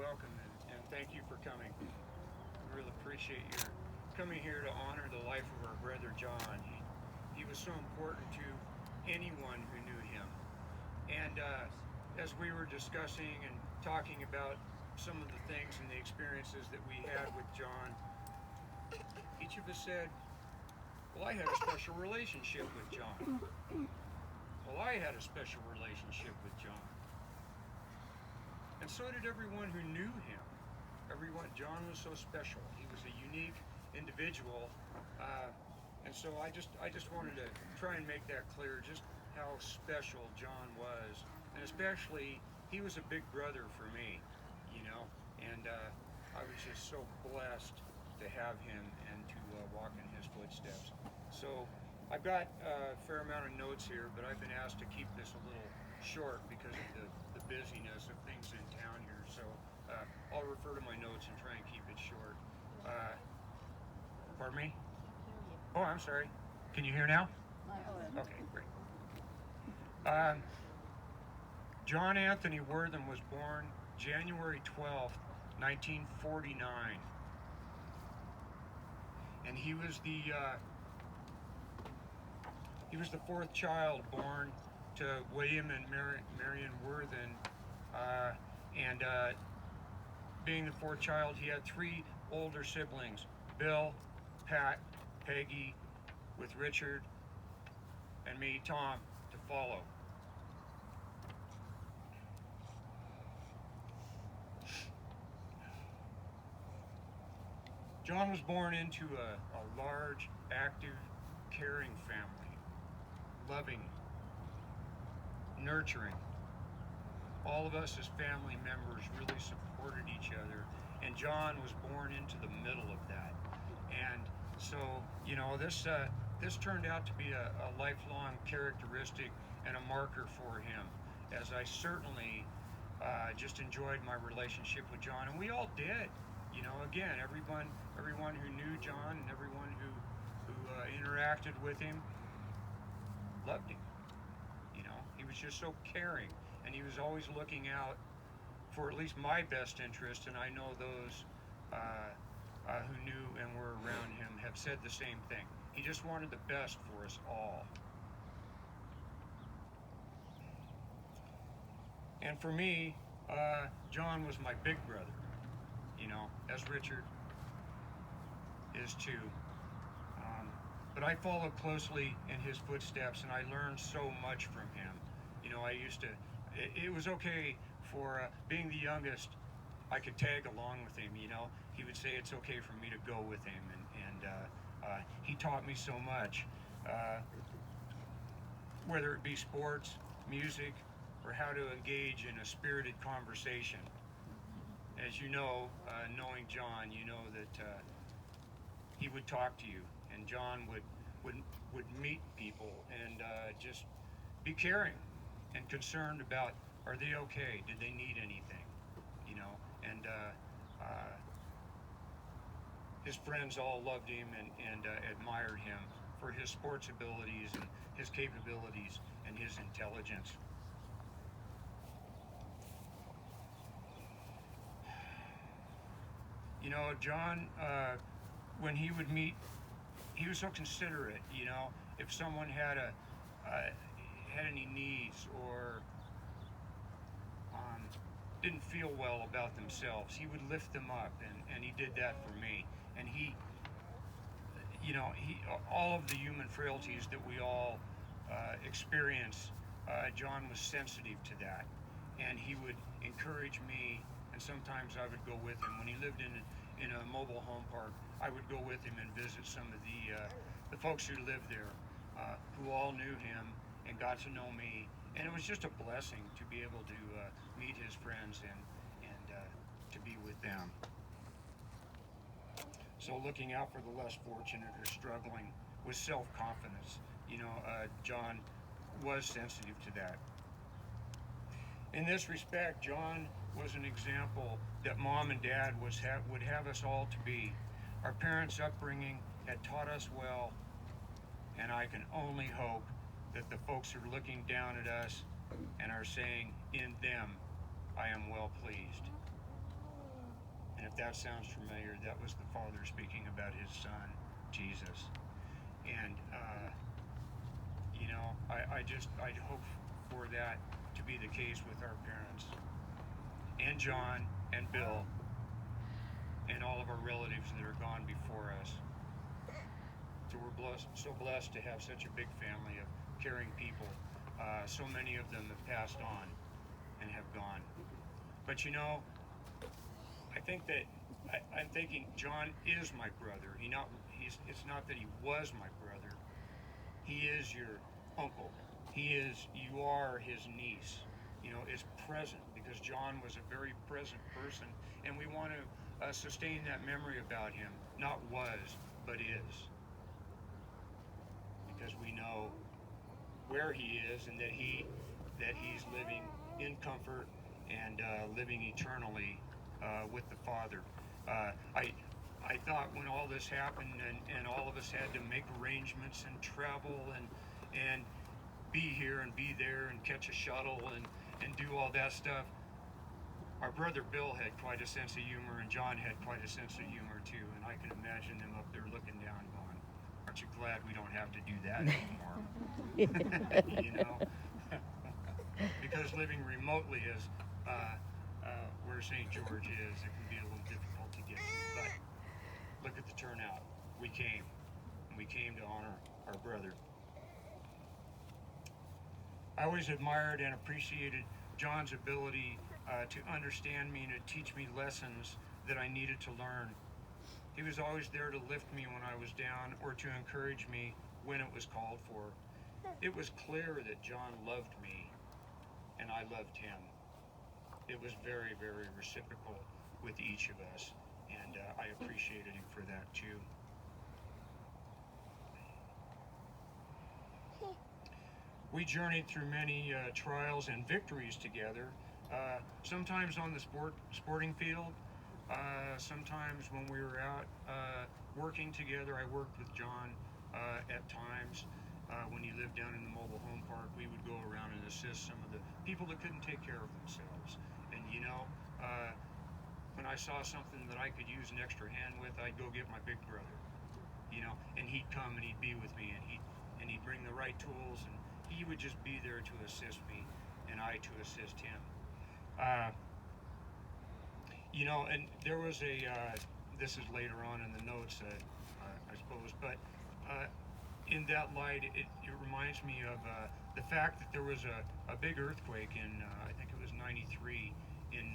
welcome and thank you for coming. We really appreciate your coming here to honor the life of our brother John. He was so important to anyone who knew him. And as we were discussing and talking about some of the things and the experiences that we had with John, each of us said, well, I had a special relationship with John. Well, I had a special relationship with John. And so did everyone who knew him. John was so special. He was a unique individual. And so I just wanted to try and make that clear, just how special John was. And especially, he was a big brother for me, you know. And I was just so blessed to have him and to walk in his footsteps. So I've got a fair amount of notes here, but I've been asked to keep this a little short because of the busyness of things in town here. So I'll refer to my notes and try and keep it short. Pardon me? Oh, I'm sorry. Can you hear now? Okay, great. John Anthony Worthen was born January 12th, 1949. And he was the fourth child born to William and Marion Worthen, and being the fourth child, he had three older siblings, Bill, Pat, Peggy, with Richard and me, Tom, to follow. John was born into a large, active, caring family, loving, nurturing. All of us as family members really supported each other, and John was born into the middle of that. And so, you know, this turned out to be a lifelong characteristic and a marker for him, as I certainly just enjoyed my relationship with John, and we all did. You know, again, everyone who knew John and everyone who interacted with him loved him. You know, he was just so caring, and he was always looking out for at least my best interest, and I know those who knew and were around him have said the same thing. He just wanted the best for us all. And for me, John was my big brother, you know, as Richard is too. But I followed closely in his footsteps, and I learned so much from him. You know, it was okay for being the youngest, I could tag along with him, you know. He would say it's okay for me to go with him, and he taught me so much, whether it be sports, music, or how to engage in a spirited conversation. As you know, knowing John, you know that he would talk to you, and John would meet people and just be caring and concerned about, are they okay? Did they need anything? You know, and his friends all loved him and admired him for his sports abilities and his capabilities and his intelligence. You know, John, when he would meet, he was so considerate. You know, if someone had any needs or didn't feel well about themselves, he would lift them up, and he did that for me. And he, you know, all of the human frailties that we all experience, John was sensitive to that, and he would encourage me. And sometimes I would go with him when he lived in a mobile home park. I would go with him and visit some of the folks who lived there, who all knew him and got to know me. And it was just a blessing to be able to meet his friends and to be with them. So looking out for the less fortunate or struggling with self-confidence, you know, John was sensitive to that. In this respect, John was an example that Mom and Dad would have us all to be. Our parents' upbringing had taught us well, and I can only hope that the folks who are looking down at us and are saying, in them, I am well pleased. And if that sounds familiar, that was the Father speaking about his Son, Jesus. And, I hope for that to be the case with our parents, and John, and Bill, and all of our relatives that are gone before us. So we're so blessed to have such a big family of caring people. So many of them have passed on and have gone. But I think that I'm thinking John is my brother. It's not that he was my brother. He is your uncle. You are his niece. Is present, because John was a very present person, and we want to sustain that memory about him. Not was, but is. Because we know where he is, and that he's living in comfort and living eternally with the Father. I thought when all this happened, and all of us had to make arrangements and travel and be here and be there and catch a shuttle and do all that stuff, our brother Bill had quite a sense of humor, and John had quite a sense of humor too, and I can imagine them up there looking down going, aren't you glad we don't have to do that anymore? Because living remotely is where St. George is, it can be a little difficult to get to. But look at the turnout. We came to honor our brother. I always admired and appreciated John's ability to understand me and to teach me lessons that I needed to learn. He was always there to lift me when I was down, or to encourage me when it was called for. It was clear that John loved me and I loved him. It was very, very reciprocal with each of us, and I appreciated him for that too. We journeyed through many trials and victories together, sometimes on the sporting field, sometimes when we were out working together. I worked with John at times. When he lived down in the mobile home park, we would go around and assist some of the people that couldn't take care of themselves. And when I saw something that I could use an extra hand with, I'd go get my big brother, and he'd come and he'd be with me, and he'd bring the right tools, and he would just be there to assist me, and I to assist him. And there was this is later on in the notes, I suppose, but in that light, it reminds me of the fact that there was a big earthquake in, I think it was 93, in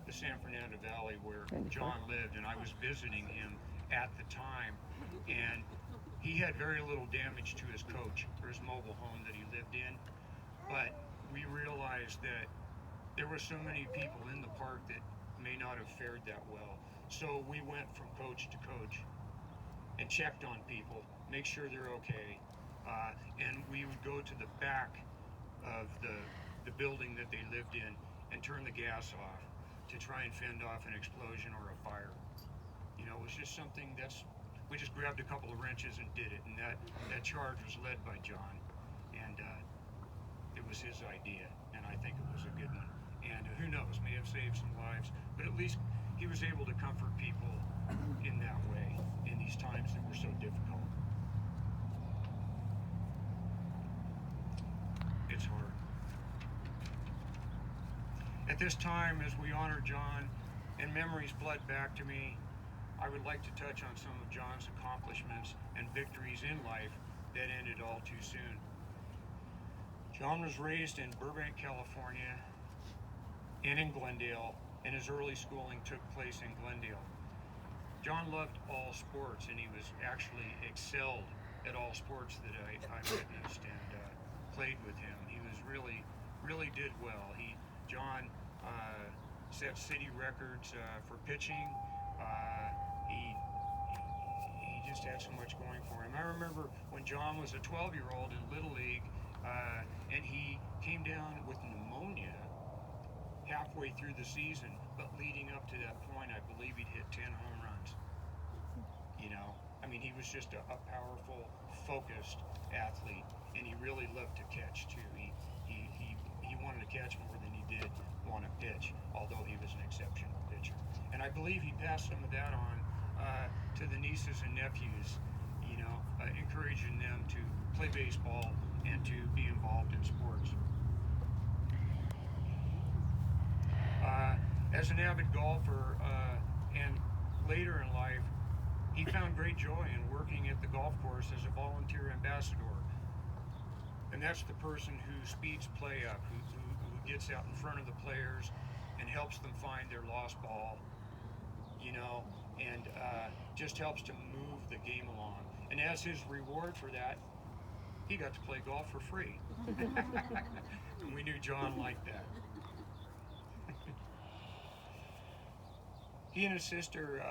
the San Fernando Valley where John lived, and I was visiting him at the time, and he had very little damage to his coach, or his mobile home that he lived in, but we realized that there were so many people in the park that may not have fared that well. So we went from coach to coach and checked on people, make sure they're okay, and we would go to the back of the building that they lived in and turn the gas off to try and fend off an explosion or a fire. It was just something we just grabbed a couple of wrenches and did it, and that charge was led by John, and it was his idea, and I think it was a good one. And who knows, may have saved some lives, but at least he was able to comfort people in that way in these times that were so difficult. It's hard. At this time, as we honor John and memories flood back to me, I would like to touch on some of John's accomplishments and victories in life that ended all too soon. John was raised in Burbank, California, and in Glendale, and his early schooling took place in Glendale. John loved all sports, and he was actually excelled at all sports that I witnessed and played with him. He was really did well. John set city records for pitching. He just had so much going for him. I remember when John was a 12-year-old in Little League, and he came down with pneumonia halfway through the season, but leading up to that point, I believe he'd hit 10 home runs. He was just a powerful, focused athlete, and he really loved to catch too. He wanted to catch more than he did want to pitch, although he was an exceptional pitcher. And I believe he passed some of that on to the nieces and nephews, encouraging them to play baseball and to be involved in sports. As an avid golfer and later in life, he found great joy in working at the golf course as a volunteer ambassador. And that's the person who speeds play up, who gets out in front of the players and helps them find their lost ball, and just helps to move the game along. And as his reward for that, he got to play golf for free. And we knew John liked that. He and his sister,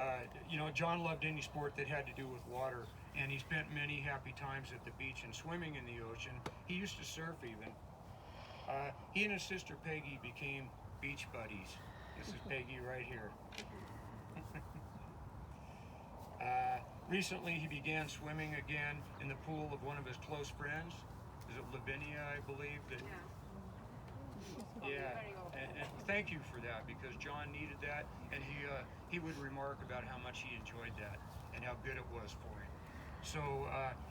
John loved any sport that had to do with water, and he spent many happy times at the beach and swimming in the ocean. He used to surf even. He and his sister Peggy became beach buddies. This is Peggy right here. Recently he began swimming again in the pool of one of his close friends. Is it Lavinia, I believe? Yeah, and thank you for that, because John needed that, and he would remark about how much he enjoyed that and how good it was for him. So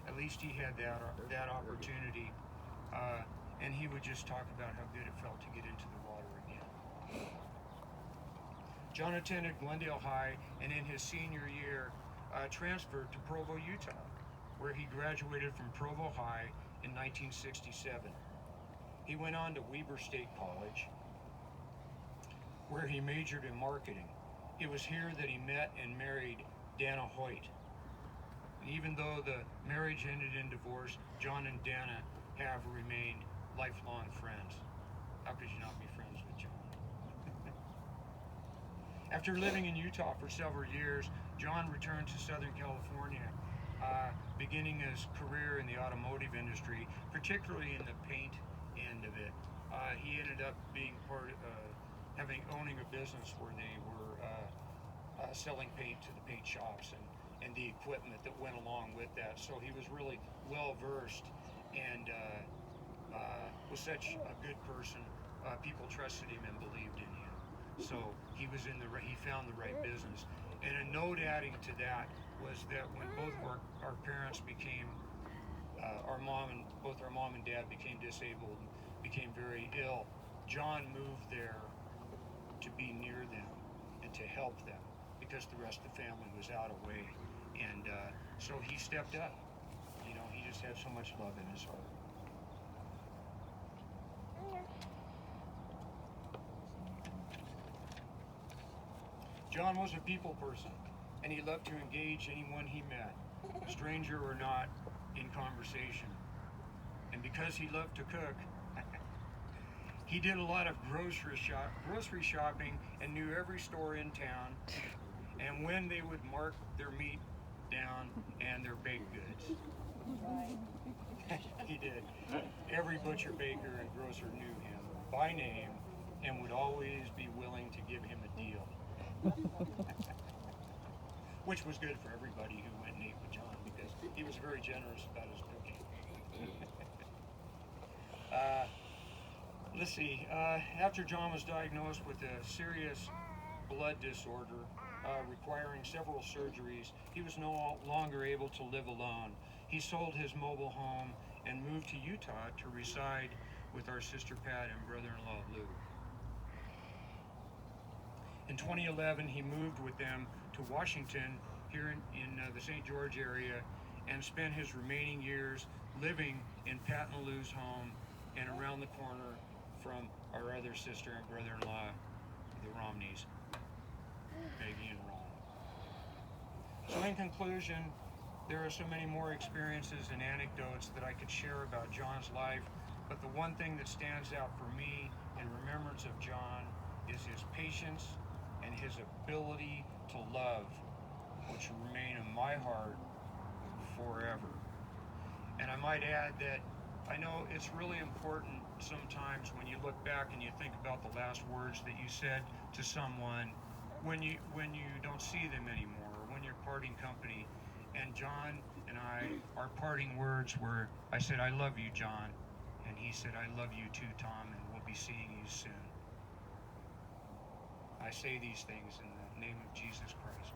at least he had that opportunity, and he would just talk about how good it felt to get into the water again. John attended Glendale High, and in his senior year transferred to Provo, Utah, where he graduated from Provo High in 1967. He went on to Weber State College, where he majored in marketing. It was here that he met and married Dana Hoyt. And even though the marriage ended in divorce, John and Dana have remained lifelong friends. How could you not be friends with John? After living in Utah for several years, John returned to Southern California, beginning his career in the automotive industry, particularly in the paint end of it. He ended up being owning a business where they were selling paint to the paint shops and the equipment that went along with that. So he was really well versed and was such a good person. People trusted him and believed in him. So he found the right business. And a note adding to that was that when both of our parents became, both our mom and dad became disabled, became very ill, John moved there to be near them and to help them, because the rest of the family was out of way. And so he stepped up. He just had so much love in his heart. John was a people person, and he loved to engage anyone he met, stranger or not, in conversation. And because he loved to cook, he did a lot of grocery shopping and knew every store in town, and when they would mark their meat down and their baked goods. He did. Every butcher, baker, and grocer knew him by name and would always be willing to give him a deal. Which was good for everybody who went and ate with John, because he was very generous about his cooking. Let's see. After John was diagnosed with a serious blood disorder requiring several surgeries, he was no longer able to live alone. He sold his mobile home and moved to Utah to reside with our sister Pat and brother-in-law Lou. In 2011, he moved with them to Washington, here in the St. George area, and spent his remaining years living in Pat and Lou's home and around the corner from our other sister and brother-in-law, the Romneys, Peggy and Ron. So in conclusion, there are so many more experiences and anecdotes that I could share about John's life, but the one thing that stands out for me in remembrance of John is his patience and his ability to love, which will remain in my heart forever. And I might add that I know it's really important sometimes when you look back and you think about the last words that you said to someone when you don't see them anymore, or when you're parting company. And John and our parting words were, I said, "I love you, John," and he said, "I love you too, Tom, and we'll be seeing you soon." I say these things in the name of Jesus Christ.